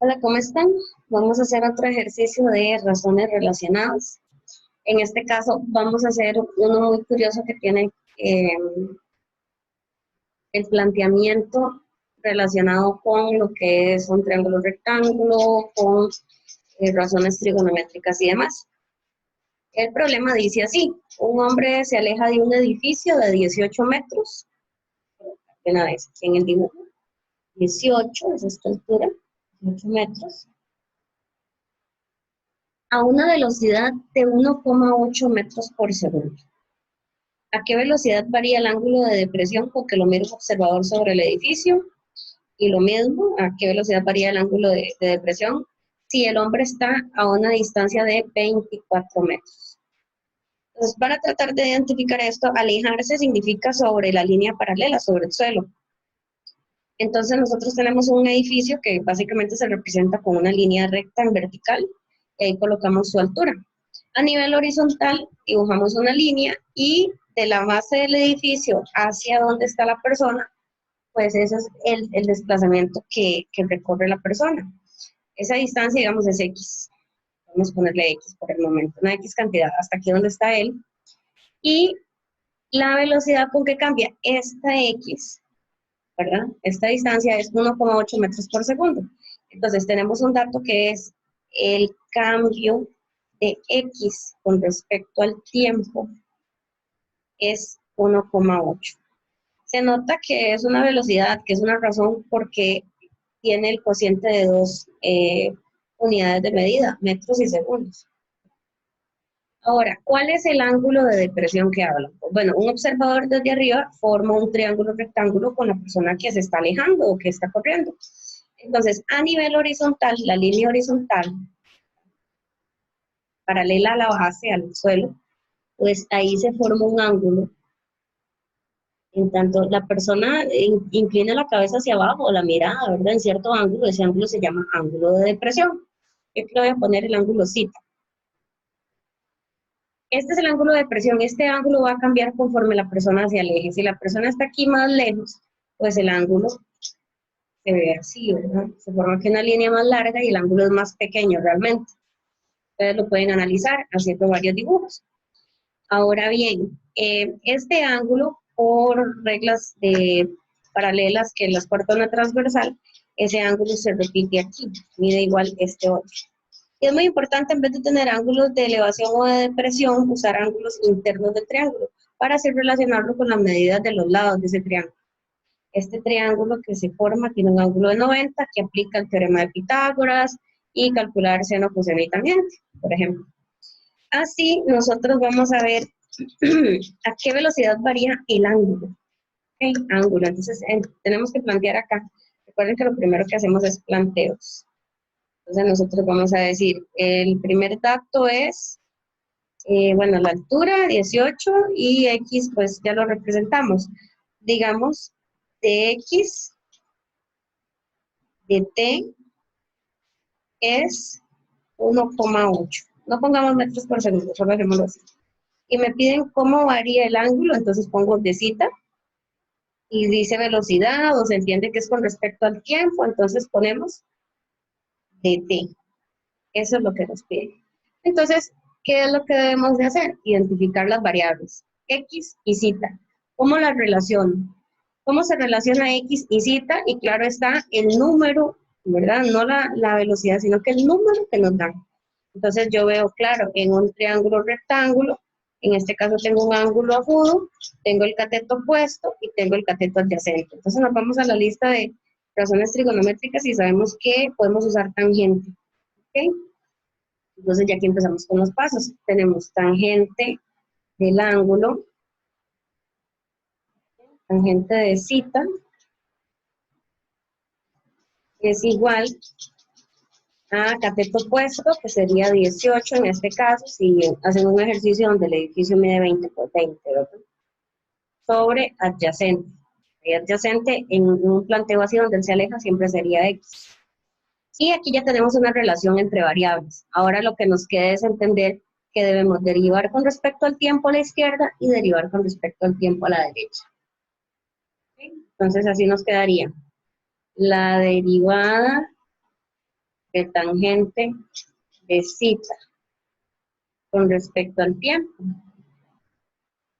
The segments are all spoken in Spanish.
Hola, ¿cómo están? Vamos a hacer otro ejercicio de razones relacionadas. En este caso, vamos a hacer uno muy curioso que tiene el planteamiento relacionado con lo que es un triángulo rectángulo, con razones trigonométricas y demás. El problema dice así: un hombre se aleja de un edificio de 18 metros, una vez aquí en el dibujo, 18 es esta altura, 18 metros, a una velocidad de 1,8 metros por segundo. ¿A qué velocidad varía el ángulo de depresión con que lo mira un observador sobre el edificio? Y lo mismo, ¿a qué velocidad varía el ángulo de depresión si el hombre está a una distancia de 24 metros? Entonces, para tratar de identificar esto, alejarse significa sobre la línea paralela, sobre el suelo. Entonces, nosotros tenemos un edificio que básicamente se representa con una línea recta en vertical, y ahí colocamos su altura. A nivel horizontal, dibujamos una línea y de la base del edificio hacia donde está la persona, pues ese es el desplazamiento que recorre la persona. Esa distancia, digamos, es X. Vamos a ponerle X por el momento, una X cantidad, hasta aquí donde está él. Y la velocidad con que cambia esta X, ¿verdad? Esta distancia es 1,8 metros por segundo. Entonces tenemos un dato que es el cambio de X con respecto al tiempo es 1,8. Se nota que es una velocidad, que es una razón porque tiene el cociente de dos unidades de medida, metros y segundos. Ahora, ¿cuál es el ángulo de depresión que habla? Bueno, un observador desde arriba forma un triángulo rectángulo con la persona que se está alejando o que está corriendo. Entonces, a nivel horizontal, la línea horizontal, paralela a la base, al suelo, pues ahí se forma un ángulo. En tanto la persona inclina la cabeza hacia abajo o la mirada, ¿verdad? En cierto ángulo, ese ángulo se llama ángulo de depresión. Yo le voy a poner el ángulo cita. Este es el ángulo de depresión. Este ángulo va a cambiar conforme la persona se aleje. Si la persona está aquí más lejos, pues el ángulo se ve así, ¿verdad? Se forma aquí una línea más larga y el ángulo es más pequeño realmente. Ustedes lo pueden analizar haciendo varios dibujos. Ahora bien, este ángulo, por reglas paralelas que las corta una transversal, ese ángulo se repite aquí, mide igual este otro. Y es muy importante, en vez de tener ángulos de elevación o de depresión, usar ángulos internos del triángulo, para así relacionarlo con las medidas de los lados de ese triángulo. Este triángulo que se forma tiene un ángulo de 90, que aplica el teorema de Pitágoras, y calcular seno, coseno y tangente, por ejemplo. Así, nosotros vamos a ver a qué velocidad varía el ángulo. ¿Okay? Ángulo. Entonces, tenemos que plantear acá. Recuerden que lo primero que hacemos es planteos. Entonces, nosotros vamos a decir, el primer dato es, bueno, la altura, 18, y X, pues ya lo representamos. Digamos, de X, de T, es 1,8. No pongamos metros por segundo, solo dejémoslo así. Y me piden cómo varía el ángulo, entonces pongo de cita, y dice velocidad, o se entiende que es con respecto al tiempo, entonces ponemos dt. Eso es lo que nos pide. Entonces, ¿qué es lo que debemos de hacer? Identificar las variables, x y zeta. ¿Cómo las relaciono? ¿Cómo se relaciona x y zeta? Y claro está, el número, ¿verdad? No la velocidad, sino que el número que nos dan. Entonces yo veo, claro, en un triángulo rectángulo, en este caso tengo un ángulo agudo, tengo el cateto opuesto y tengo el cateto adyacente. Entonces nos vamos a la lista de razones trigonométricas y sabemos que podemos usar tangente. ¿Okay? Entonces ya aquí empezamos con los pasos. Tenemos tangente del ángulo, tangente de cita, es igual a cateto opuesto, que sería 18 en este caso, si hacen un ejercicio donde el edificio mide 20 por 20, ¿verdad? Sobre adyacente. Y adyacente en un planteo así donde él se aleja siempre sería X. Y aquí ya tenemos una relación entre variables. Ahora lo que nos queda es entender que debemos derivar con respecto al tiempo a la izquierda y derivar con respecto al tiempo a la derecha. ¿Okay? Entonces así nos quedaría la derivada de tangente de zeta con respecto al tiempo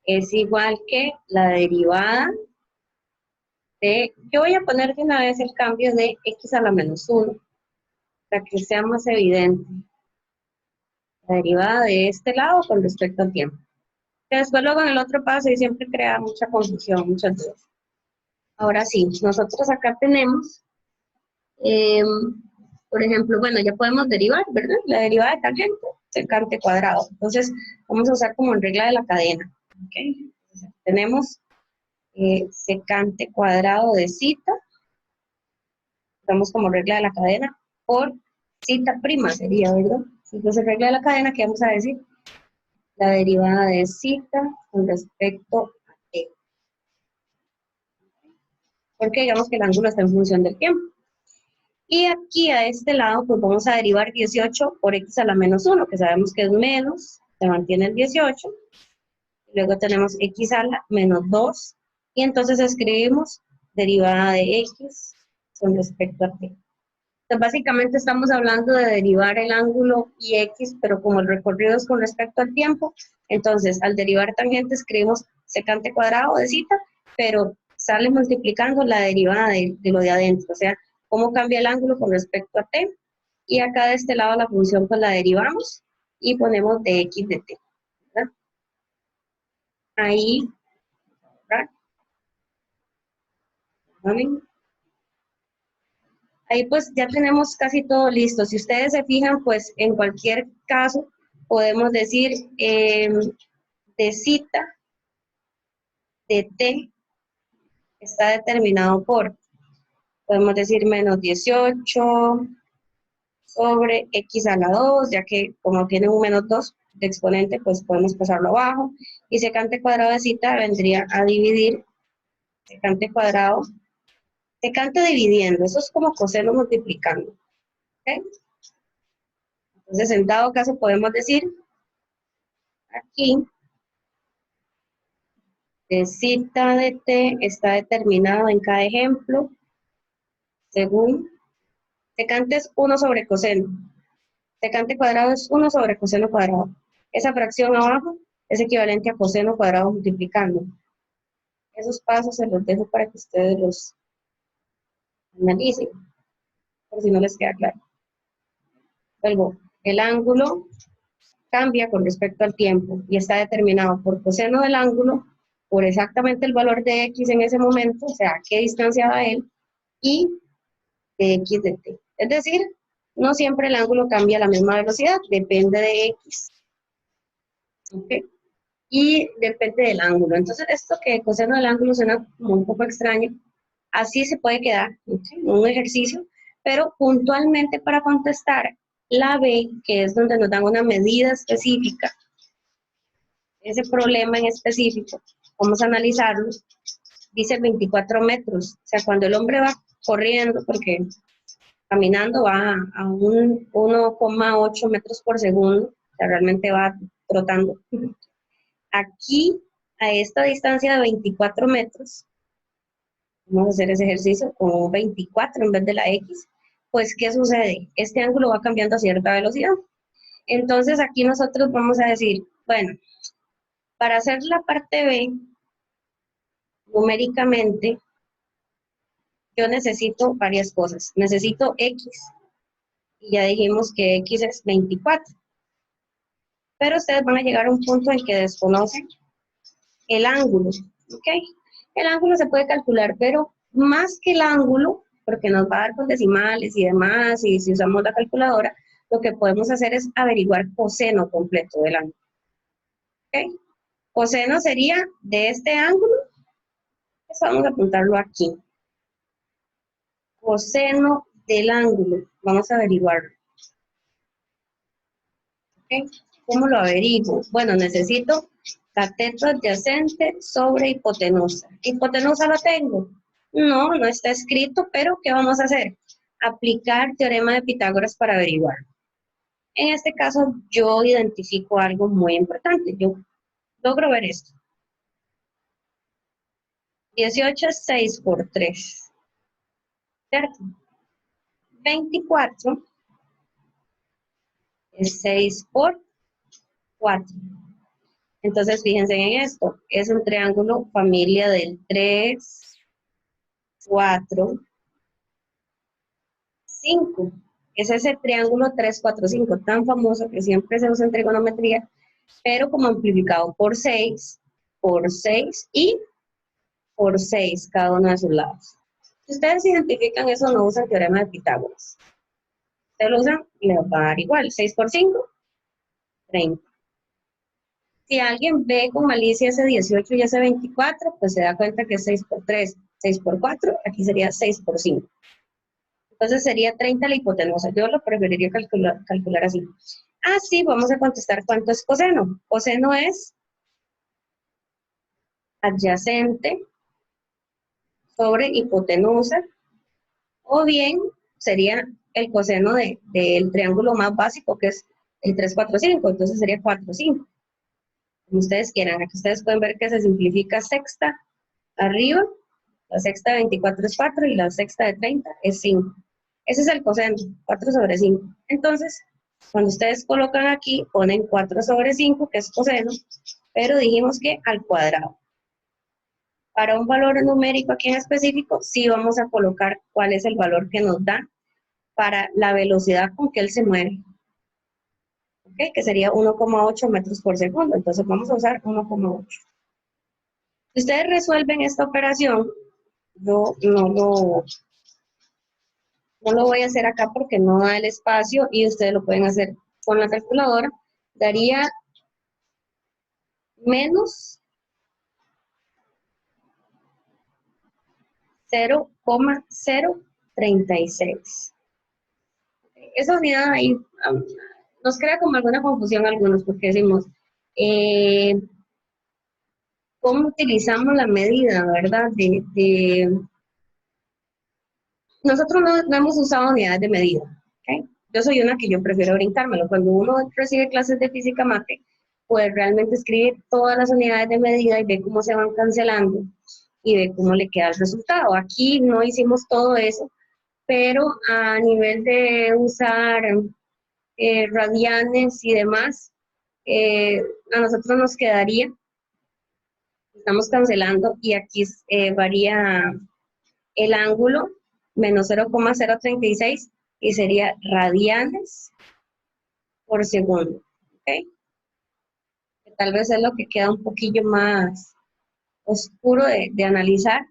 es igual que la derivada de, yo voy a poner de una vez el cambio de x a la menos 1, para que sea más evidente. La derivada de este lado con respecto al tiempo. Que después luego en el otro paso y siempre crea mucha confusión, muchas dudas. Ahora sí, nosotros acá tenemos, por ejemplo, bueno, ya podemos derivar, ¿verdad? La derivada de tangente, secante cuadrado. Entonces, vamos a usar como en regla de la cadena. ¿Okay? Entonces, tenemos secante cuadrado de zeta, usamos como regla de la cadena, por zeta prima sería, ¿verdad? Entonces, regla de la cadena, ¿qué vamos a decir? La derivada de zeta con respecto a t. Porque digamos que el ángulo está en función del tiempo. Y aquí a este lado, pues vamos a derivar 18 por x a la menos 1, que sabemos que es menos, se mantiene el 18. Luego tenemos x a la menos 2. Y entonces escribimos derivada de x con respecto a t. Entonces básicamente estamos hablando de derivar el ángulo y x, pero como el recorrido es con respecto al tiempo, entonces al derivar tangente escribimos secante cuadrado de zeta, pero sale multiplicando la derivada de lo de adentro, o sea, cómo cambia el ángulo con respecto a t, y acá de este lado la función pues la derivamos y ponemos de x de t, ¿verdad? Ahí, ¿verdad? Ahí pues ya tenemos casi todo listo. Si ustedes se fijan, pues en cualquier caso podemos decir de zeta de t está determinado por, podemos decir menos 18 sobre x a la 2, ya que como tiene un menos 2 de exponente, pues podemos pasarlo abajo. Y secante cuadrado de zeta vendría a dividir secante cuadrado, secante dividiendo, eso es como coseno multiplicando. ¿Okay? Entonces, en dado caso podemos decir aquí de zeta de t está determinado en cada ejemplo según secante es 1 sobre coseno. Secante cuadrado es 1 sobre coseno cuadrado. Esa fracción abajo es equivalente a coseno cuadrado multiplicando. Esos pasos se los dejo para que ustedes los analicen, por si no les queda claro. Luego, el ángulo cambia con respecto al tiempo y está determinado por coseno del ángulo, por exactamente el valor de x en ese momento, o sea, qué distancia va él, y de x de t. Es decir, no siempre el ángulo cambia a la misma velocidad, depende de x. ¿Okay? Y depende del ángulo. Entonces, esto que coseno del ángulo suena como un poco extraño, así se puede quedar, ¿okay? Un ejercicio, pero puntualmente para contestar la B, que es donde nos dan una medida específica, ese problema en específico, vamos a analizarlo, dice 24 metros, o sea, cuando el hombre va corriendo, porque caminando va a un 1,8 metros por segundo, o sea, realmente va trotando. Aquí, a esta distancia de 24 metros, vamos a hacer ese ejercicio con 24 en vez de la X, pues, ¿qué sucede? Este ángulo va cambiando a cierta velocidad. Entonces, aquí nosotros vamos a decir, bueno, para hacer la parte B, numéricamente, yo necesito varias cosas. Necesito X, y ya dijimos que X es 24. Pero ustedes van a llegar a un punto en que desconocen el ángulo, ¿ok? El ángulo se puede calcular, pero más que el ángulo, porque nos va a dar con decimales y demás, y si usamos la calculadora, lo que podemos hacer es averiguar coseno completo del ángulo, ¿ok? Coseno sería de este ángulo, pues vamos a apuntarlo aquí. Coseno del ángulo, vamos a averiguarlo. ¿Ok? ¿Cómo lo averiguo? Bueno, necesito cateto adyacente sobre hipotenusa. ¿Hipotenusa lo tengo? No, no está escrito, pero ¿qué vamos a hacer? Aplicar teorema de Pitágoras para averiguar. En este caso, yo identifico algo muy importante. Yo logro ver esto. 18 es 6 por 3. ¿Cierto? 24 es 6 por 4. Entonces, fíjense en esto. Es un triángulo familia del 3, 4, 5. Es ese triángulo 3, 4, 5 tan famoso que siempre se usa en trigonometría, pero como amplificado por 6 y por 6 cada uno de sus lados. Si ustedes identifican eso, no usan teorema de Pitágoras. Ustedes lo usan, les va a dar igual. 6 por 5, 30. Si alguien ve con malicia ese 18 y ese 24, pues se da cuenta que es 6 por 3, 6 por 4, aquí sería 6 por 5. Entonces sería 30 la hipotenusa. Yo lo preferiría calcular así. Ah, sí, vamos a contestar cuánto es coseno. Coseno es adyacente sobre hipotenusa, o bien sería el coseno del triángulo más básico, que es el 3, 4, 5. Entonces sería 4, 5. Como ustedes quieran. Aquí ustedes pueden ver que se simplifica sexta arriba. La sexta de 24 es 4 y la sexta de 30 es 5. Ese es el coseno, 4 sobre 5. Entonces, cuando ustedes colocan aquí, ponen 4 sobre 5, que es coseno, pero dijimos que al cuadrado. Para un valor numérico aquí en específico, sí vamos a colocar cuál es el valor que nos da para la velocidad con que él se mueve. ¿Okay? Que sería 1,8 metros por segundo. Entonces vamos a usar 1,8. Si ustedes resuelven esta operación, yo no lo voy a hacer acá porque no da el espacio y ustedes lo pueden hacer con la calculadora. Daría menos 0,036. Esa unidad ahí nos crea como alguna confusión a algunos porque decimos, ¿cómo utilizamos la medida, verdad? Nosotros no hemos usado unidades de medida, ¿okay? Yo soy una que yo prefiero brincármelo. Cuando uno recibe clases de física mate, puede realmente escribir todas las unidades de medida y ve cómo se van cancelando y ve cómo le queda el resultado. Aquí no hicimos todo eso, pero a nivel de usar radianes y demás, a nosotros nos quedaría, estamos cancelando y aquí varía el ángulo menos 0,036 y sería radianes por segundo. ¿Okay? Que tal vez es lo que queda un poquillo más oscuro de analizar,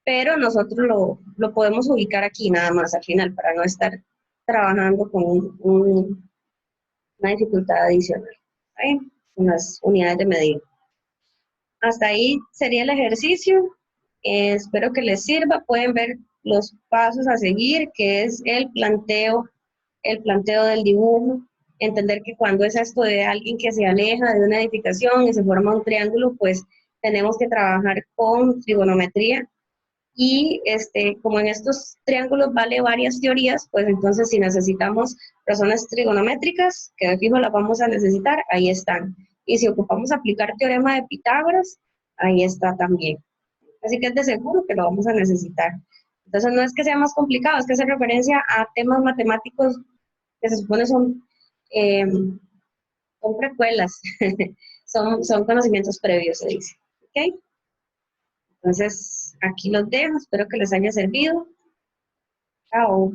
pero nosotros lo podemos ubicar aquí nada más al final para no estar trabajando con una dificultad adicional. ¿Okay? Unas unidades de medida. Hasta ahí sería el ejercicio. Espero que les sirva. Pueden ver los pasos a seguir, que es el planteo del dibujo, entender que cuando es esto de alguien que se aleja de una edificación y se forma un triángulo, pues tenemos que trabajar con trigonometría. Y como en estos triángulos vale varias teorías, pues entonces si necesitamos razones trigonométricas, que de fijo las vamos a necesitar, ahí están. Y si ocupamos aplicar teorema de Pitágoras, ahí está también. Así que es de seguro que lo vamos a necesitar. Entonces no es que sea más complicado, es que hace referencia a temas matemáticos que se supone son precuelas, son conocimientos previos, se dice. ¿Ok? Entonces, aquí los dejo, espero que les haya servido. Chao.